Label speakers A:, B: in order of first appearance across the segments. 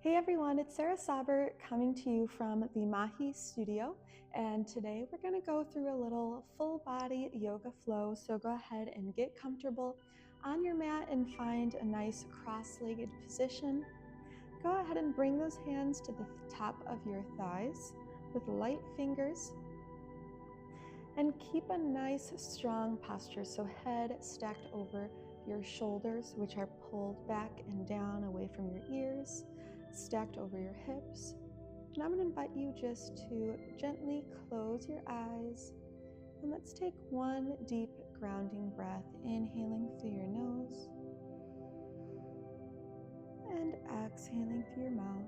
A: Hey everyone, it's Sara Saubert coming to you from the Mahi studio, and today we're going to go through a little full body yoga flow. So go ahead and get comfortable on your mat and find a nice cross-legged position. Go ahead and bring those hands to the top of your thighs with light fingers and keep a nice strong posture. So head stacked over your shoulders, which are pulled back and down away from your ears, stacked over your hips. And I'm going to invite you just to gently close your eyes, and let's take one deep grounding breath, inhaling through your nose and exhaling through your mouth.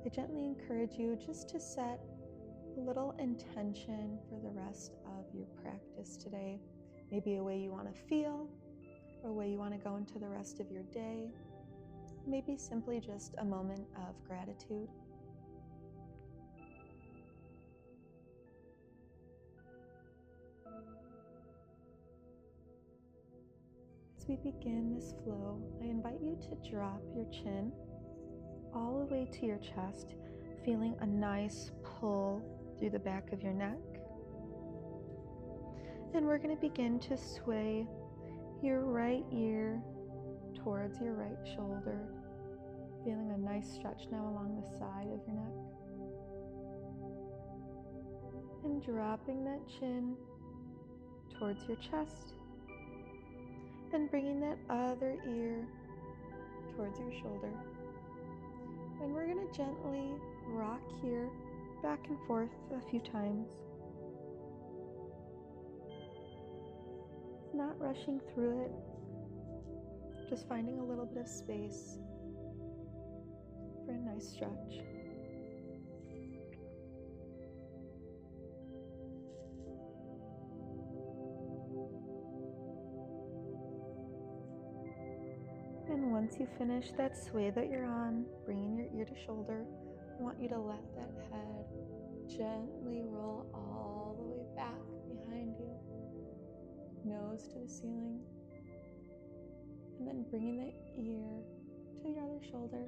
A: I gently encourage you just to set a little intention for the rest of your practice today. Maybe a way you want to feel, or a way you want to go into the rest of your day. Maybe simply just a moment of gratitude. As we begin this flow, I invite you to drop your chin all the way to your chest, feeling a nice pull through the back of your neck. And we're going to begin to sway your right ear towards your right shoulder, feeling a nice stretch now along the side of your neck. And dropping that chin towards your chest and bringing that other ear towards your shoulder. And we're going to gently rock here back and forth a few times. Not rushing through it, just finding a little bit of space for a nice stretch. And once you finish that sway that you're on, bringing your ear to shoulder, I want you to let that head gently roll all the way back behind you, nose to the ceiling, and then bringing that ear to your other shoulder,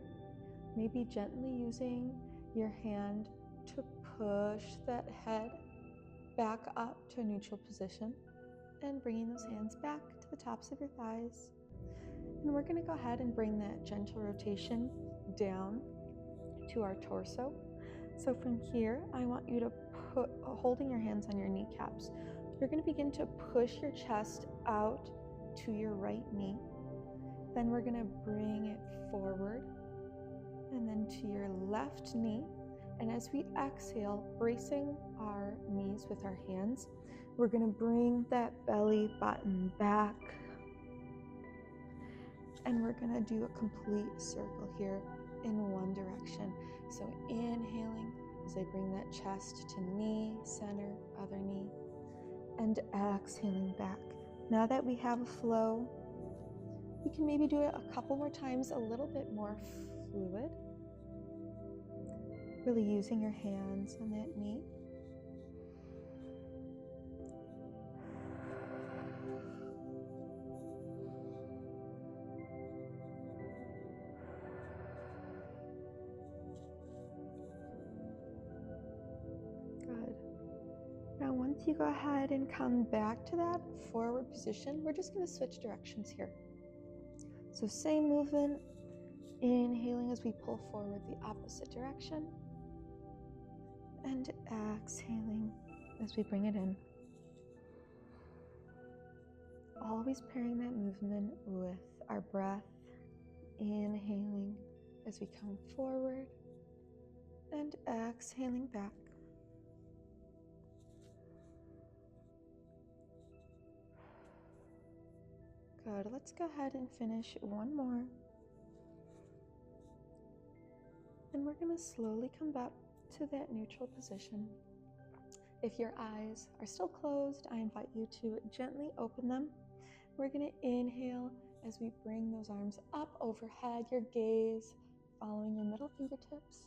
A: maybe gently using your hand to push that head back up to a neutral position, and bringing those hands back to the tops of your thighs. And we're going to go ahead and bring that gentle rotation down to our torso. So from here, I want you to put, holding your hands on your kneecaps, you're going to begin to push your chest out to your right knee. Then we're going to bring it forward and then to your left knee. And as we exhale, bracing our knees with our hands, we're going to bring that belly button back. And we're going to do a complete circle here in one direction. So inhaling as I bring that chest to knee, center, other knee, and exhaling back. Now that we have a flow, we can maybe do it a couple more times, a little bit more fluid. Really using your hands on that knee. Good. Now once you go ahead and come back to that forward position, we're just going to switch directions here. So same movement, inhaling as we pull forward the opposite direction, and exhaling as we bring it in. Always pairing that movement with our breath, inhaling as we come forward and exhaling back. Good. Let's go ahead and finish one more. And we're going to slowly come back to that neutral position. If your eyes are still closed, I invite you to gently open them. We're going to inhale as we bring those arms up overhead, your gaze following your middle fingertips.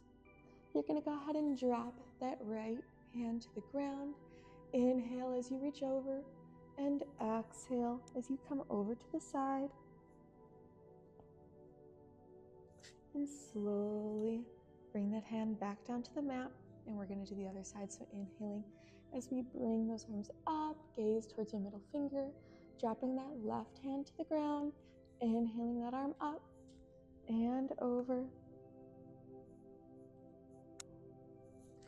A: You're going to go ahead and drop that right hand to the ground. Inhale as you reach over, and exhale as you come over to the side. And slowly bring that hand back down to the mat. And we're going to do the other side. So inhaling as we bring those arms up, gaze towards your middle finger, dropping that left hand to the ground, inhaling that arm up and over.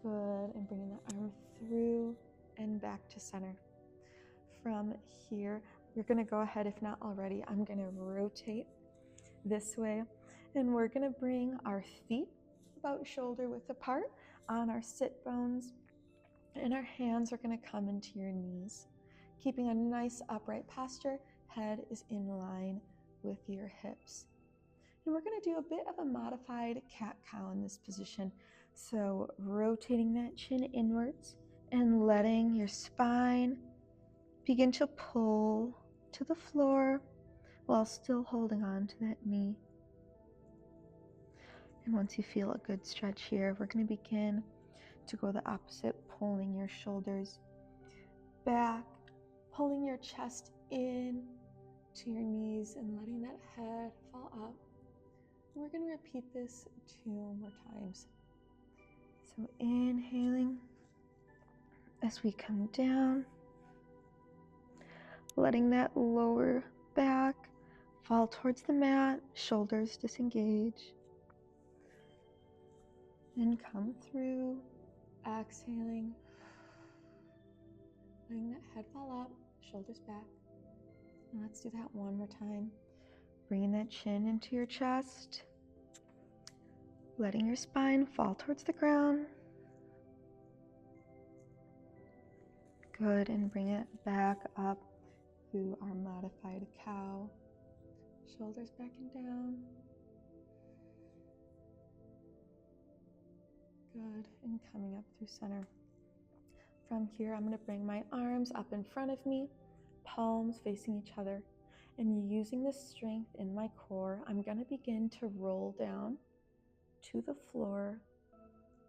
A: Good, and bringing that arm through and back to center. From here, you're going to go ahead, if not already, I'm going to rotate this way, and we're going to bring our feet about shoulder width apart on our sit bones, and our hands are going to come into your knees, keeping a nice upright posture. Head is in line with your hips. And we're going to do a bit of a modified cat-cow in this position. So rotating that chin inwards and letting your spine begin to pull to the floor while still holding on to that knee. And once you feel a good stretch here, we're going to begin to go the opposite, pulling your shoulders back, pulling your chest in to your knees and letting that head fall up. And we're going to repeat this 2 more times. So inhaling as we come down, letting that lower back fall towards the mat, shoulders disengage, and come through, exhaling, letting that head fall up, shoulders back. And let's do that one more time. Bringing that chin into your chest, letting your spine fall towards the ground. Good, and bring it back up through our modified cow. Shoulders back and down. Good, and coming up through center. From here, I'm going to bring my arms up in front of me, palms facing each other. And using the strength in my core, I'm going to begin to roll down to the floor,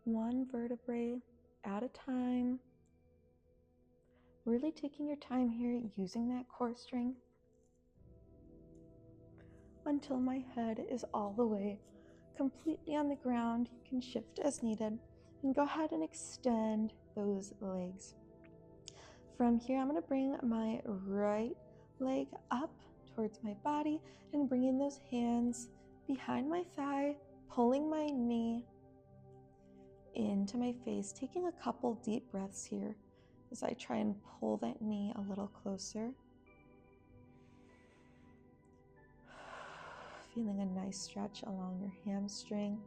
A: one vertebrae at a time. Really taking your time here, using that core strength until my head is all the way completely on the ground. You can shift as needed and go ahead and extend those legs. From here, I'm going to bring my right leg up towards my body and bringing those hands behind my thigh, pulling my knee into my face, taking a couple deep breaths here as I try and pull that knee a little closer. Feeling a nice stretch along your hamstring.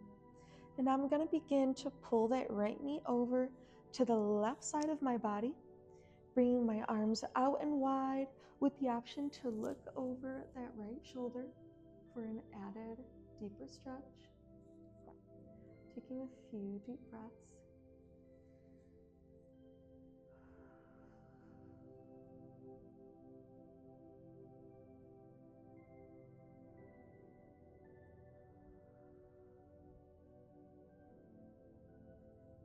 A: And I'm going to begin to pull that right knee over to the left side of my body, bringing my arms out and wide with the option to look over that right shoulder for an added deeper stretch. Taking a few deep breaths.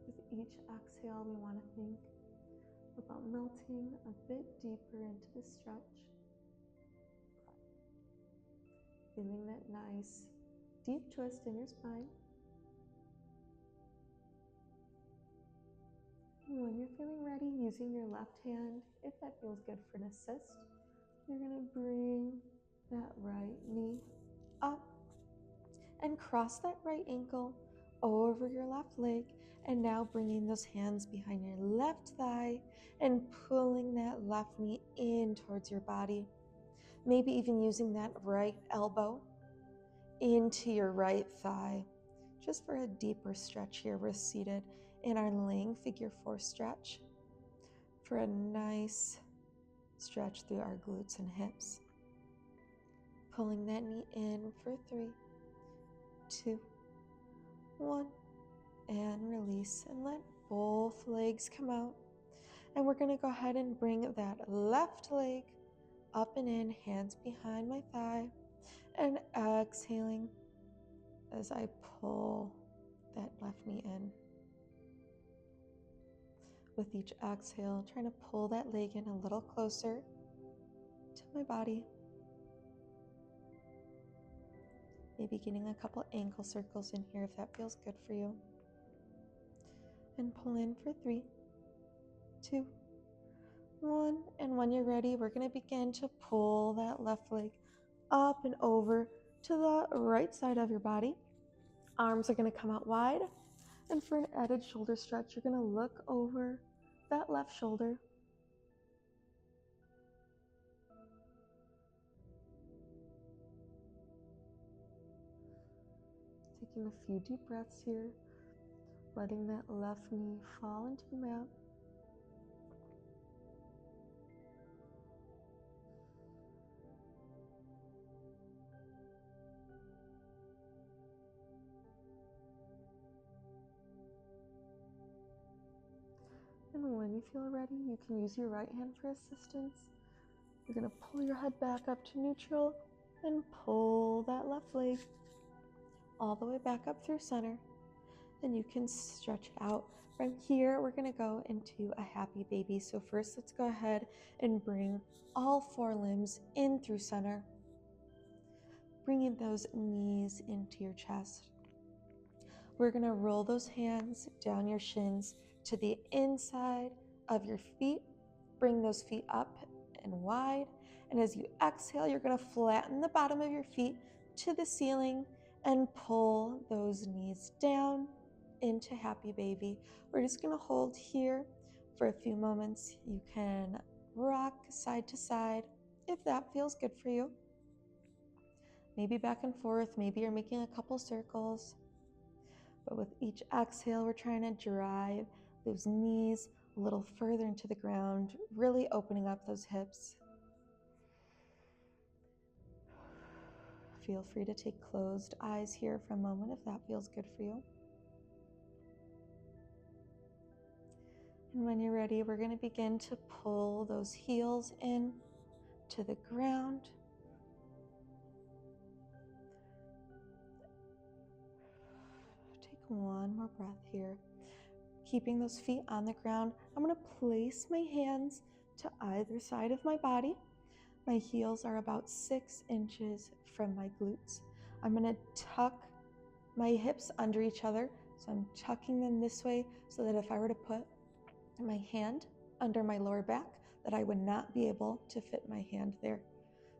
A: With each exhale, we want to think about melting a bit deeper into the stretch. Feeling that nice deep twist in your spine. And when you're feeling ready, using your left hand, if that feels good for an assist, you're going to bring that right knee up and cross that right ankle over your left leg. And now bringing those hands behind your left thigh and pulling that left knee in towards your body. Maybe even using that right elbow into your right thigh. Just for a deeper stretch here, we're seated in our laying figure 4 stretch for a nice stretch through our glutes and hips. Pulling that knee in for 3, 2, 1, and release, and let both legs come out. And we're going to go ahead and bring that left leg up and in, hands behind my thigh, and exhaling as I pull that left knee in. With each exhale, trying to pull that leg in a little closer to my body. Maybe getting a couple ankle circles in here if that feels good for you. And pull in for 3, 2, 1. And when you're ready, we're going to begin to pull that left leg up and over to the right side of your body. Arms are going to come out wide. And for an added shoulder stretch, you're going to look over that left shoulder. Taking a few deep breaths here, letting that left knee fall into the mat. And when you feel ready, you can use your right hand for assistance. You're going to pull your head back up to neutral and pull that left leg all the way back up through center. And you can stretch it out. From here, we're going to go into a happy baby. So first, let's go ahead and bring all 4 limbs in through center, bringing those knees into your chest. We're going to roll those hands down your shins to the inside of your feet. Bring those feet up and wide. And as you exhale, you're going to flatten the bottom of your feet to the ceiling and pull those knees down into happy baby. We're just going to hold here for a few moments. You can rock side to side if that feels good for you. Maybe back and forth. Maybe you're making a couple circles. But with each exhale, we're trying to drive those knees a little further into the ground, really opening up those hips. Feel free to take closed eyes here for a moment if that feels good for you. And when you're ready, we're going to begin to pull those heels in to the ground. Take one more breath here. Keeping those feet on the ground, I'm going to place my hands to either side of my body. My heels are about 6 inches from my glutes. I'm going to tuck my hips under each other. So I'm tucking them this way so that if I were to put my hand under my lower back, that I would not be able to fit my hand there.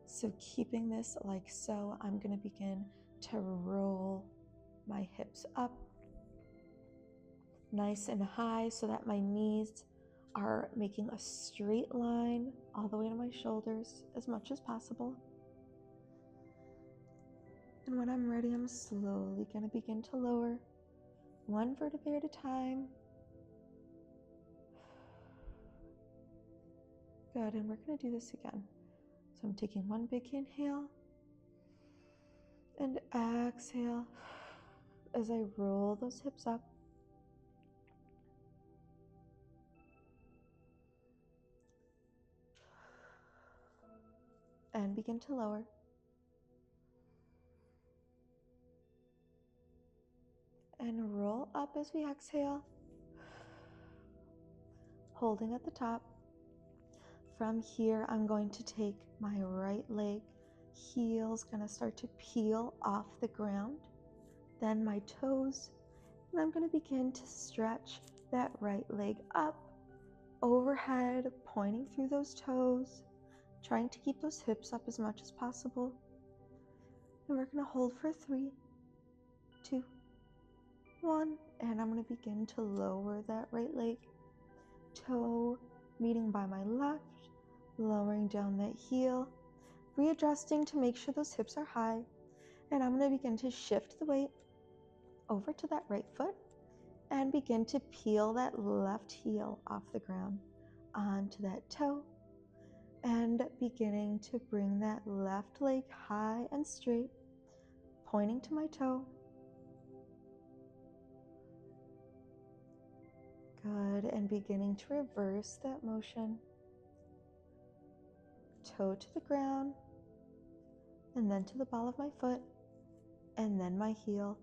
A: So keeping this like so, I'm going to begin to roll my hips up nice and high so that my knees are making a straight line all the way to my shoulders as much as possible. And when I'm ready, I'm slowly going to begin to lower one vertebrae at a time. Good, and we're going to do this again. So I'm taking one big inhale and exhale as I roll those hips up. And begin to lower. And roll up as we exhale, holding at the top. From here, I'm going to take my right leg, heel's gonna start to peel off the ground, then my toes, and I'm gonna begin to stretch that right leg up, overhead, pointing through those toes, trying to keep those hips up as much as possible. And we're gonna hold for 3, 2, 1, and I'm gonna begin to lower that right leg, toe meeting by my left, lowering down that heel, readjusting to make sure those hips are high, and I'm going to begin to shift the weight over to that right foot and begin to peel that left heel off the ground onto that toe and beginning to bring that left leg high and straight, pointing to my toe. Good, and beginning to reverse that motion. Toe to the ground, and then to the ball of my foot, and then my heel.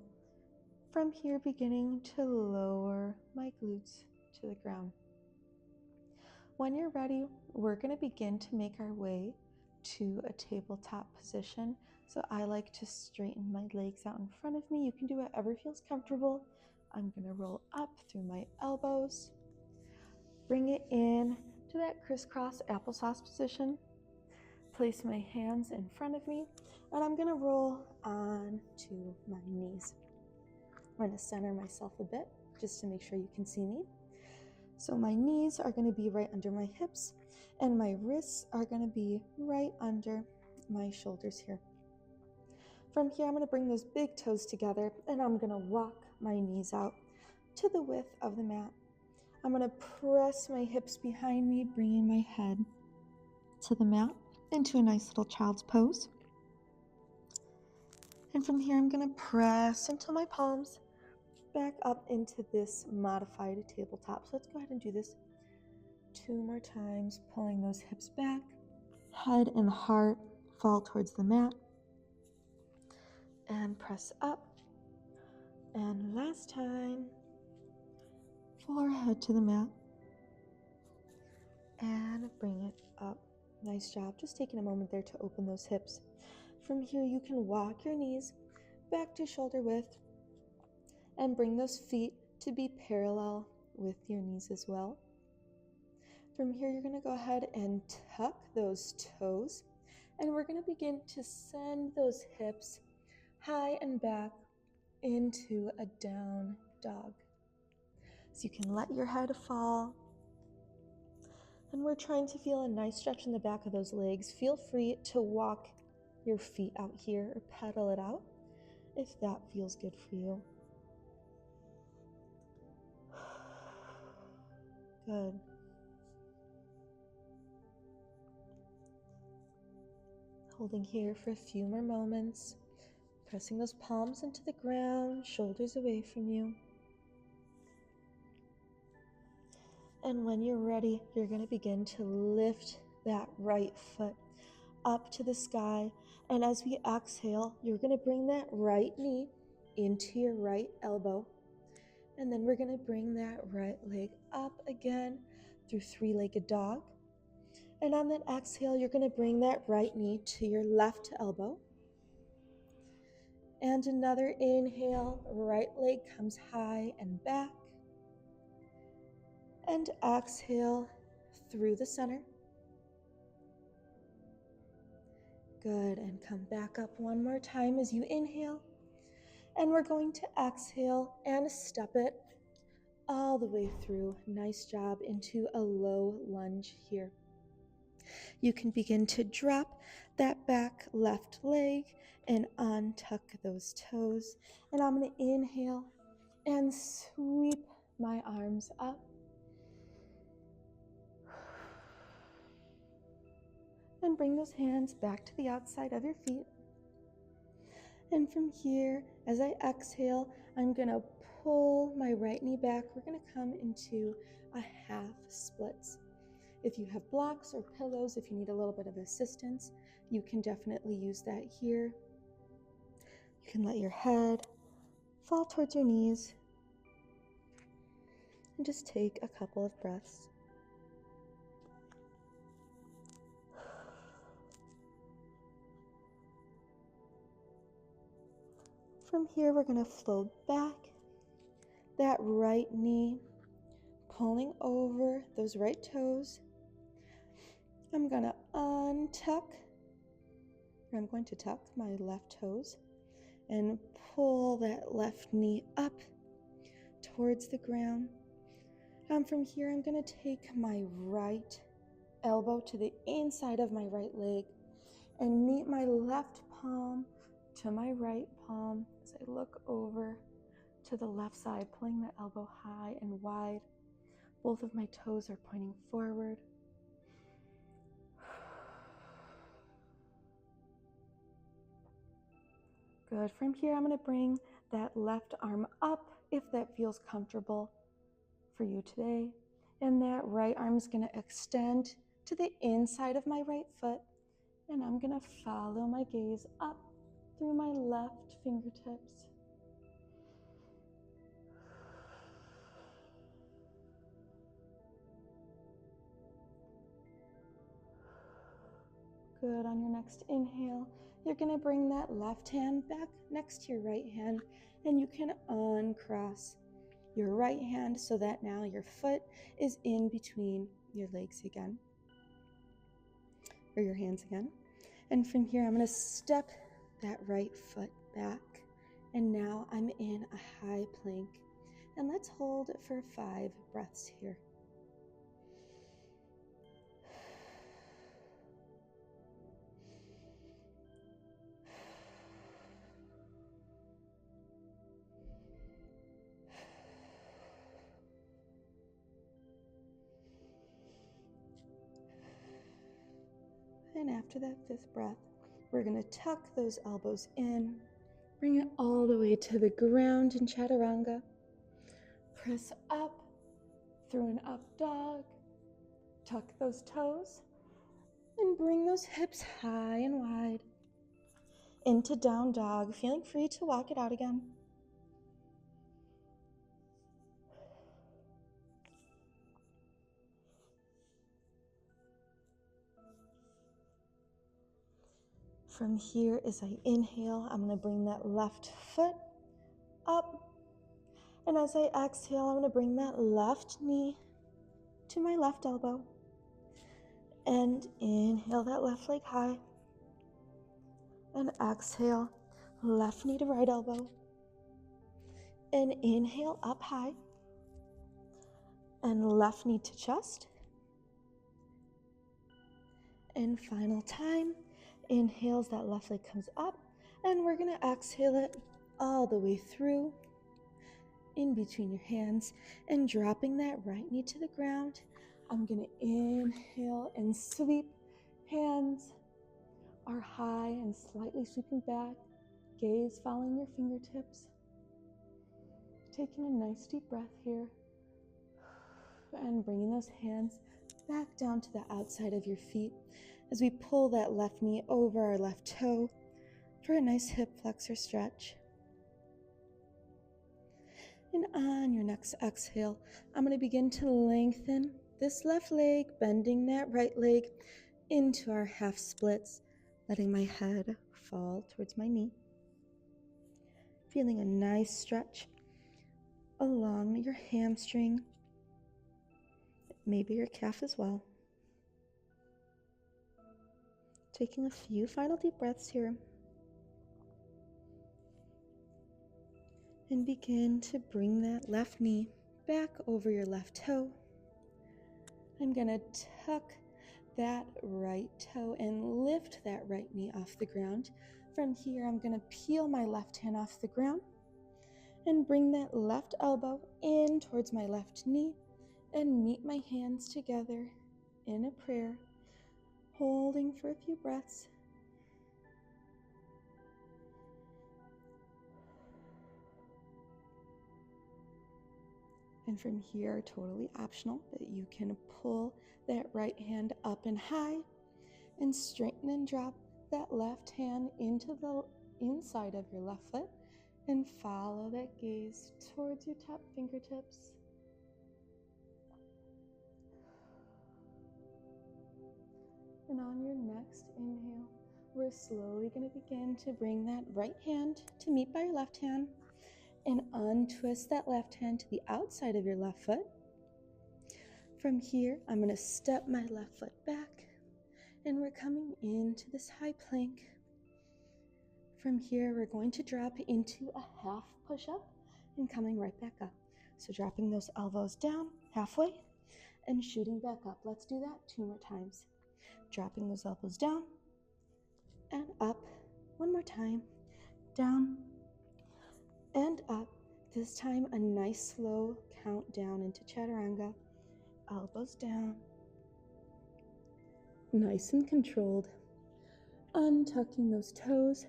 A: From here, beginning to lower my glutes to the ground. When you're ready, we're going to begin to make our way to a tabletop position. So I like to straighten my legs out in front of me. You can do whatever feels comfortable. I'm gonna roll up through my elbows, bring it in to that crisscross applesauce position. Place my hands in front of me, and I'm gonna roll on to my knees. I'm gonna center myself a bit just to make sure you can see me. So my knees are gonna be right under my hips, and my wrists are gonna be right under my shoulders here. From here, I'm gonna bring those big toes together, and I'm gonna walk my knees out to the width of the mat. I'm gonna press my hips behind me, bringing my head to the mat into a nice little child's pose. And from here, I'm gonna press into my palms, back up into this modified tabletop. So let's go ahead and do this 2 more times, pulling those hips back, head and heart fall towards the mat, and press up. And last time, forehead to the mat, and bring it up. Nice job. Just taking a moment there to open those hips. From here, you can walk your knees back to shoulder width and bring those feet to be parallel with your knees as well. From here, you're going to go ahead and tuck those toes, and we're going to begin to send those hips high and back into a down dog. So you can let your head fall. And we're trying to feel a nice stretch in the back of those legs. Feel free to walk your feet out here or pedal it out if that feels good for you. Good. Holding here for a few more moments, pressing those palms into the ground, shoulders away from you. And when you're ready, you're going to begin to lift that right foot up to the sky. And as we exhale, you're going to bring that right knee into your right elbow. And then we're going to bring that right leg up again through three-legged dog. And on that exhale, you're going to bring that right knee to your left elbow. And another inhale, right leg comes high and back. And exhale through the center. Good, and come back up one more time as you inhale. And we're going to exhale and step it all the way through. Nice job into a low lunge here. You can begin to drop that back left leg and untuck those toes. And I'm going to inhale and sweep my arms up. And bring those hands back to the outside of your feet. And from here, as I exhale, I'm going to pull my right knee back. We're going to come into a half splits. If you have blocks or pillows, if you need a little bit of assistance, you can definitely use that here. You can let your head fall towards your knees and just take a couple of breaths. From here, we're going to float back that right knee, pulling over those right toes. I'm going to tuck my left toes and pull that left knee up towards the ground. From here, I'm going to take my right elbow to the inside of my right leg and meet my left palm to my right palm as I look over to the left side, pulling the elbow high and wide. Both of my toes are pointing forward. Good. From here, I'm going to bring that left arm up if that feels comfortable for you today. And that right arm is going to extend to the inside of my right foot. And I'm going to follow my gaze up through my left fingertips. Good. On your next inhale, you're going to bring that left hand back next to your right hand, and you can uncross your right hand so that now your foot is in between your legs again, or your hands again. And from here, I'm going to step that right foot back, and now I'm in a high plank. And let's hold it for 5 breaths here. And after that 5th breath, we're going to tuck those elbows in, bring it all the way to the ground in chaturanga. Press up through an up dog, tuck those toes, and bring those hips high and wide into down dog, feeling free to walk it out again. From here, as I inhale, I'm going to bring that left foot up. And as I exhale, I'm going to bring that left knee to my left elbow. And inhale that left leg high. And exhale, left knee to right elbow. And inhale up high. And left knee to chest. And final time, inhales, that left leg comes up. And we're going to exhale it all the way through, in between your hands, and dropping that right knee to the ground. I'm going to inhale and sweep. Hands are high and slightly sweeping back. Gaze following your fingertips. Taking a nice deep breath here. And bringing those hands back down to the outside of your feet as we pull that left knee over our left toe for a nice hip flexor stretch. And on your next exhale, I'm going to begin to lengthen this left leg, bending that right leg into our half splits, letting my head fall towards my knee. Feeling a nice stretch along your hamstring, maybe your calf as well. Taking a few final deep breaths here. And begin to bring that left knee back over your left toe. I'm going to tuck that right toe and lift that right knee off the ground. From here, I'm going to peel my left hand off the ground and bring that left elbow in towards my left knee and meet my hands together in a prayer, holding for a few breaths. And from here, totally optional, but you can pull that right hand up and high and straighten and drop that left hand into the inside of your left foot and follow that gaze towards your top fingertips. And on your next inhale, we're slowly going to begin to bring that right hand to meet by your left hand and untwist that left hand to the outside of your left foot. From here, I'm going to step my left foot back and we're coming into this high plank. From here, we're going to drop into a half push-up and coming right back up. So dropping those elbows down halfway and shooting back up. Let's do that 2 more times. Dropping those elbows down and up. 1 more time. Down and up. This time a nice slow count down into chaturanga. Elbows down. Nice and controlled. Untucking those toes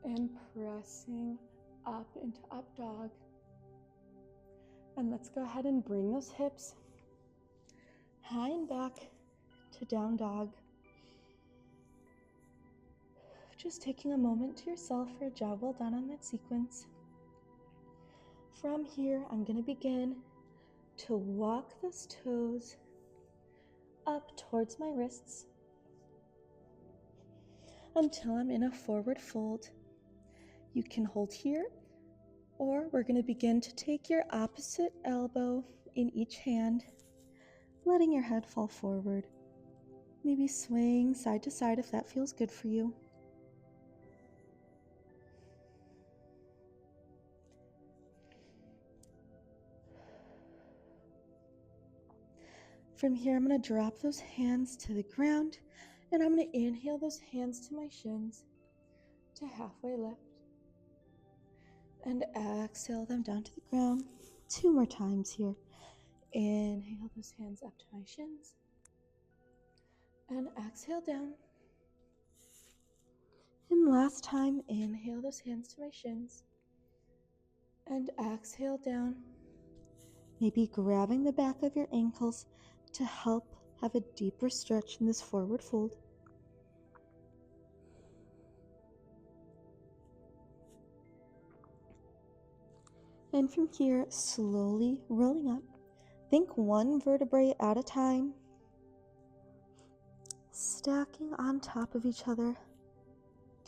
A: and pressing up into up dog. And let's go ahead and bring those hips high and back to down dog. Just taking a moment to yourself for a job well done on that sequence. From here, I'm going to begin to walk those toes up towards my wrists. until I'm in a forward fold. You can hold here, or we're going to begin to take your opposite elbow in each hand, letting your head fall forward. Maybe swaying side to side if that feels good for you. From here, I'm going to drop those hands to the ground, and I'm going to inhale those hands to my shins to halfway lift, and exhale them down to the ground. 2 more times here. Inhale those hands up to my shins, and exhale down. And last time, inhale those hands to my shins, and exhale down. Maybe grabbing the back of your ankles to help have a deeper stretch in this forward fold. And from here, slowly rolling up. Think 1 vertebrae at a time, stacking on top of each other,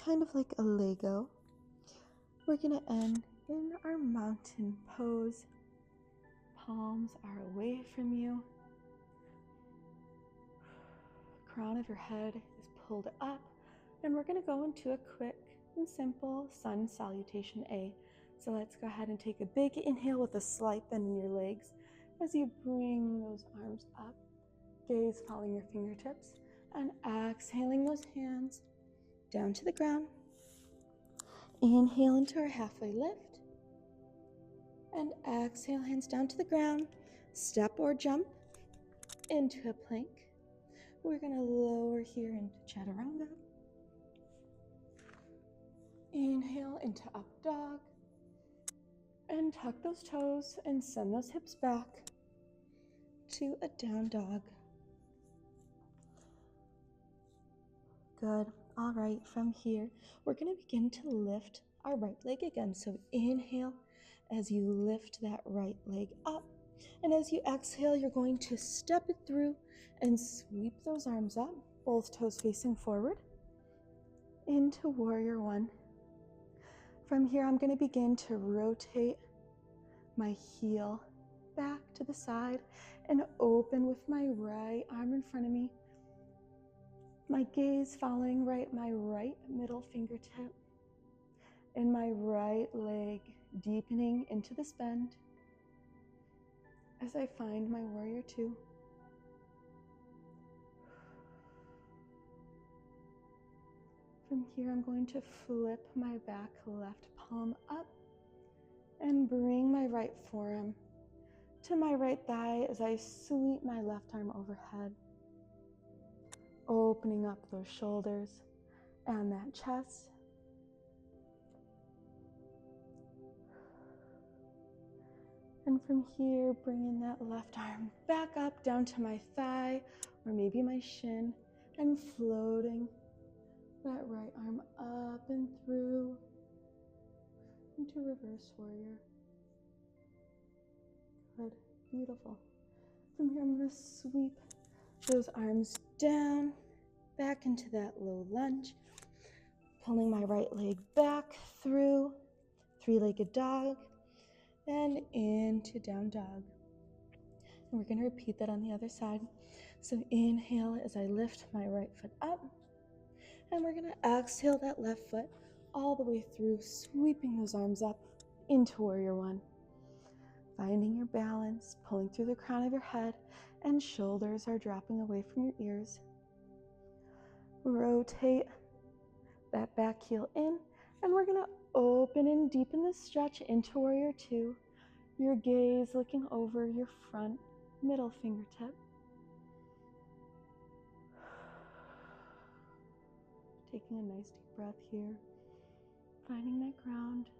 A: kind of like a Lego. We're gonna end in our mountain pose. Palms are away from you. Crown of your head is pulled up, and we're gonna go into a quick and simple sun salutation A. So let's go ahead and take a big inhale with a slight bend in your legs as you bring those arms up, gaze following your fingertips, and exhaling those hands down to the ground. Inhale into our halfway lift, and exhale, hands down to the ground. Step or jump into a plank. We're gonna lower here into chaturanga. Inhale into up dog, and tuck those toes and send those hips back to a down dog. Good. All right, from here, we're gonna begin to lift our right leg again. So inhale as you lift that right leg up. And as you exhale, you're going to step it through and sweep those arms up, both toes facing forward, into warrior 1. From here, I'm gonna begin to rotate my heel back to the side and open with my right arm in front of me. My gaze following my right middle fingertip, and my right leg deepening into this bend as I find my warrior 2. From here, I'm going to flip my back left palm up and bring my right forearm to my right thigh as I sweep my left arm overhead, opening up those shoulders and that chest. And from here, bringing that left arm back up down to my thigh or maybe my shin, and floating that right arm up and through into reverse warrior. Good, beautiful. From here, I'm going to sweep those arms down, back into that low lunge, pulling my right leg back through, 3-legged dog, and into down dog. And we're going to repeat that on the other side. So inhale as I lift my right foot up, and we're going to exhale that left foot all the way through, sweeping those arms up into warrior 1. Finding your balance, pulling through the crown of your head, and shoulders are dropping away from your ears. Rotate that back heel in, and we're going to open and deepen the stretch into warrior 2. Your gaze looking over your front middle fingertip. Taking a nice deep breath here. Finding that ground.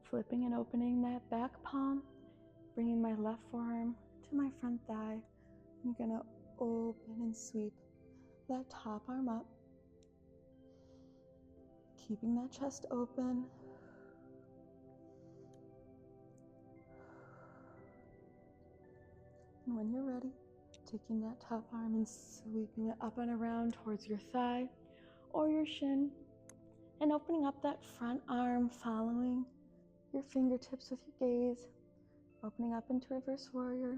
A: Flipping and opening that back palm. Bringing my left forearm to my front thigh. I'm going to open and sweep that top arm up. Keeping that chest open. And when you're ready, taking that top arm and sweeping it up and around towards your thigh or your shin, and opening up that front arm, following your fingertips with your gaze, opening up into reverse warrior.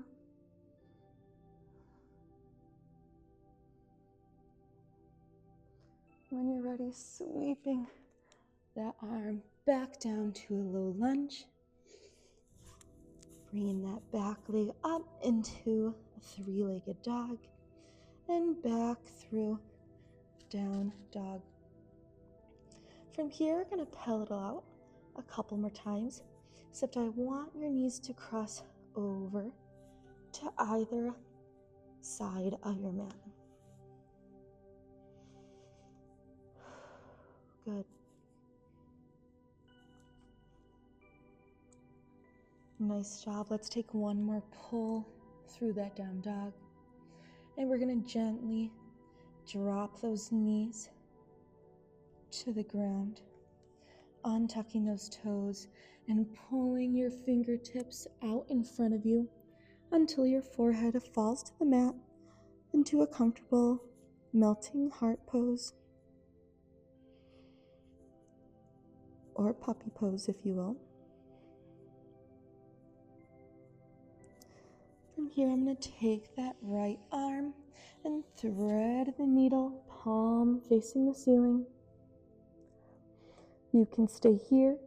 A: When you're ready, sweeping that arm back down to a low lunge. Bringing that back leg up into a three-legged dog and back through down dog. From here, we're going to pedal out a couple more times, except I want your knees to cross over to either side of your mat. Good. Nice job. Let's take one more pull through that down dog. And we're going to gently drop those knees to the ground, untucking those toes and pulling your fingertips out in front of you until your forehead falls to the mat into a comfortable melting heart pose, or puppy pose if you will. From here, I'm going to take that right arm and thread the needle, palm facing the ceiling. You can stay here,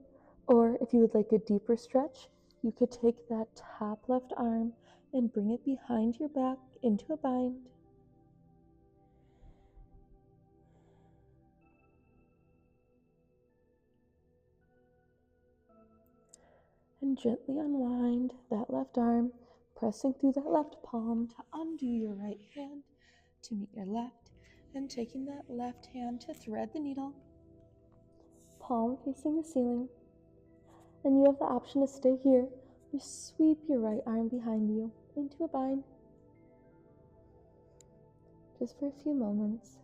A: or if you would like a deeper stretch, you could take that top left arm and bring it behind your back into a bind. And gently unwind that left arm, pressing through that left palm to undo your right hand to meet your left, and taking that left hand to thread the needle, palm facing the ceiling. And you have the option to stay here or sweep your right arm behind you into a bind, just for a few moments.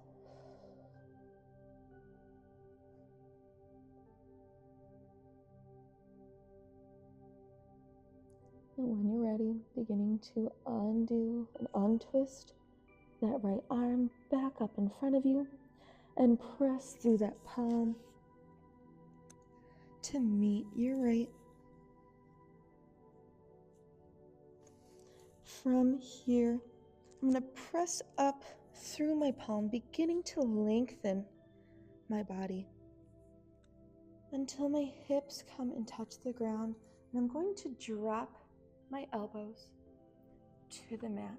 A: And when you're ready, beginning to undo and untwist that right arm back up in front of you and press through that palm to meet your right. From here, I'm going to press up through my palm, beginning to lengthen my body until my hips come and touch the ground. And I'm going to drop my elbows to the mat.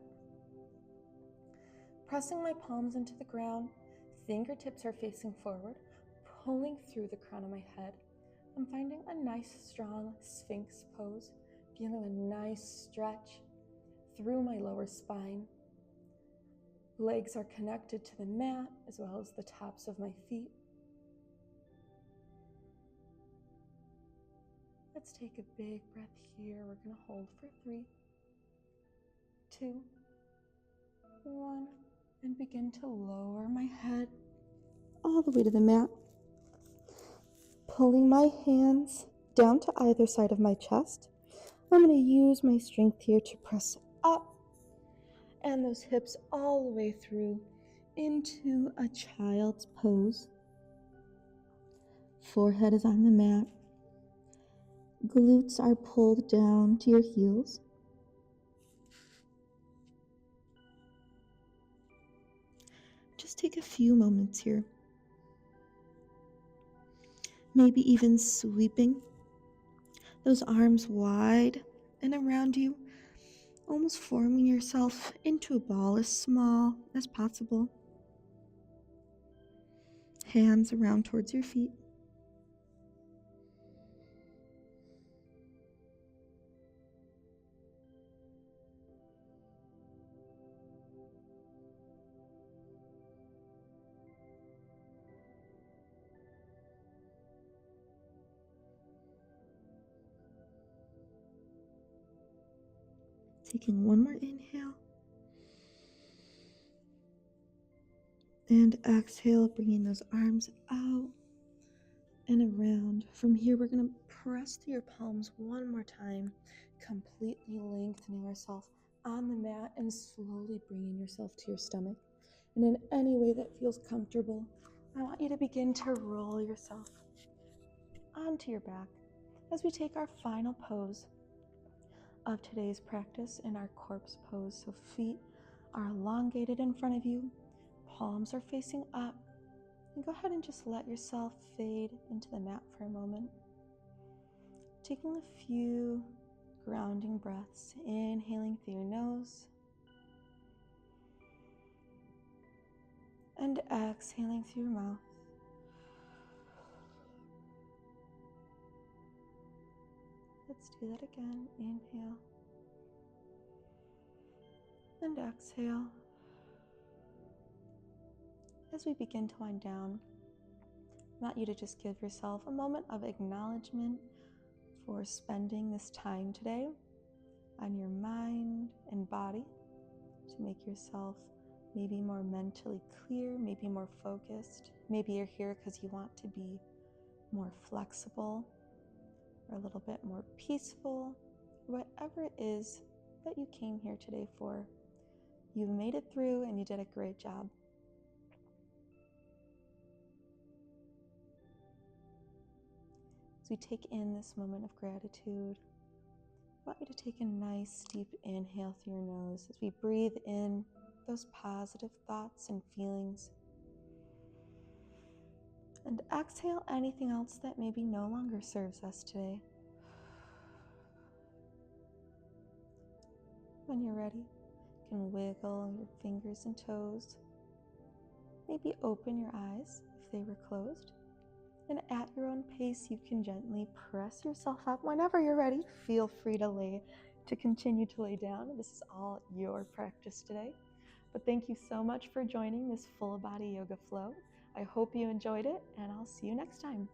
A: Pressing my palms into the ground, fingertips are facing forward, pulling through the crown of my head. I'm finding a nice strong Sphinx pose, feeling a nice stretch through my lower spine. Legs are connected to the mat as well as the tops of my feet. Let's take a big breath here. We're going to hold for 3, 2, 1, and begin to lower my head all the way to the mat. Pulling my hands down to either side of my chest. I'm going to use my strength here to press up and those hips all the way through into a child's pose. Forehead is on the mat. Glutes are pulled down to your heels. Just take a few moments here. Maybe even sweeping those arms wide and around you, almost forming yourself into a ball as small as possible. Hands around towards your feet. Taking one more inhale. And exhale, bringing those arms out and around. From here, we're going to press through your palms one more time, completely lengthening yourself on the mat and slowly bringing yourself to your stomach. And in any way that feels comfortable, I want you to begin to roll yourself onto your back as we take our final pose of today's practice in our corpse pose. So feet are elongated in front of you, palms are facing up, and go ahead and just let yourself fade into the mat for a moment. Taking a few grounding breaths, inhaling through your nose and exhaling through your mouth. Let's do that again. Inhale and exhale. As we begin to wind down, I want you to just give yourself a moment of acknowledgement for spending this time today on your mind and body to make yourself maybe more mentally clear, maybe more focused. Maybe you're here because you want to be more flexible or a little bit more peaceful. Whatever it is that you came here today for, you made it through and you did a great job. As we take in this moment of gratitude, I want you to take a nice deep inhale through your nose as we breathe in those positive thoughts and feelings. And exhale anything else that maybe no longer serves us today. When you're ready, you can wiggle your fingers and toes. Maybe open your eyes if they were closed. And at your own pace, you can gently press yourself up. Whenever you're ready, feel free to continue to lay down. This is all your practice today. But thank you so much for joining this full body yoga flow. I hope you enjoyed it, and I'll see you next time.